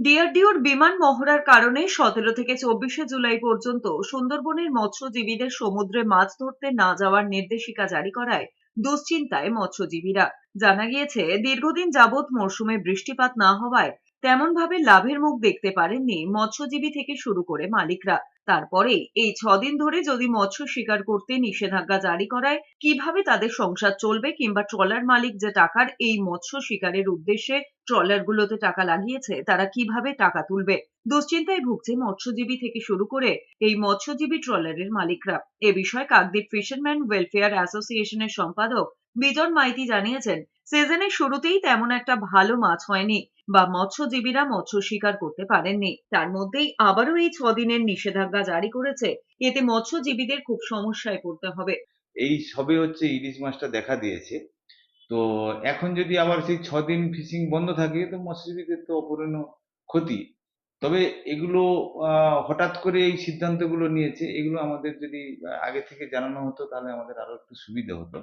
ডিআরডিওর বিমান মহড়ার কারণে 17 থেকে 24 জুলাই পর্যন্ত সুন্দরবনের মৎস্যজীবীদের সমুদ্রে মাছ ধরতে না যাওয়ার নির্দেশিকা জারি করায় দুশ্চিন্তায় মৎস্যজীবীরা। জানা গিয়েছে, দীর্ঘদিন যাবৎ মরশুমে বৃষ্টিপাত না হওয়ায় তেমন ভাবে লাভের মুখ দেখতে পারেননি মৎস্যজীবী থেকে শুরু করে মালিকরা। তারপরে এই 6 দিন ধরে যদি মৎস্য শিকার করতে নিষেধাজ্ঞা জারি করায়, কিভাবে তাদের সংসার চলবে, কিংবা ট্রলার মালিক যে টাকার এই মৎস্য শিকারের উদ্দেশ্যে ট্রলারগুলোতে টাকা লাগিয়েছে, তারা কিভাবে টাকা তুলবে? দুশ্চিন্তায় ভুগছে মৎস্যজীবী থেকে শুরু করে এই মৎস্যজীবী ট্রলারের মালিকরা। এ বিষয়ে কাকদ্বীপ ফিশারম্যান ওয়েলফেয়ার অ্যাসোসিয়েশনের সম্পাদক বিজন মাইতি জানিয়েছেন, সিজনের শুরুতেই তেমন একটা ভালো মাছ হয়নি বা মৎস্যজীবীরা মৎস্য শিকার করতে পারেননি। তার মধ্যেই আবারও এই 6 দিনের নিষেধাজ্ঞা জারি করেছে। এতে মৎস্যজীবীদের খুব সমস্যায় পড়তে হবে। এই সবে হচ্ছে ইলিশ মাছটা দেখা দিয়েছে। তো এখন যদি আবার সেই 6 দিন ফিশিং বন্ধ থাকে তো মৎস্যজীবীদের তো অপূরণীয় ক্ষতি। তবে এগুলো হঠাৎ করে এই সিদ্ধান্তগুলো নিয়েছে, এগুলো আমাদের যদি আগে থেকে জানানো হতো তাহলে আমাদের আরো একটু সুবিধা হতো।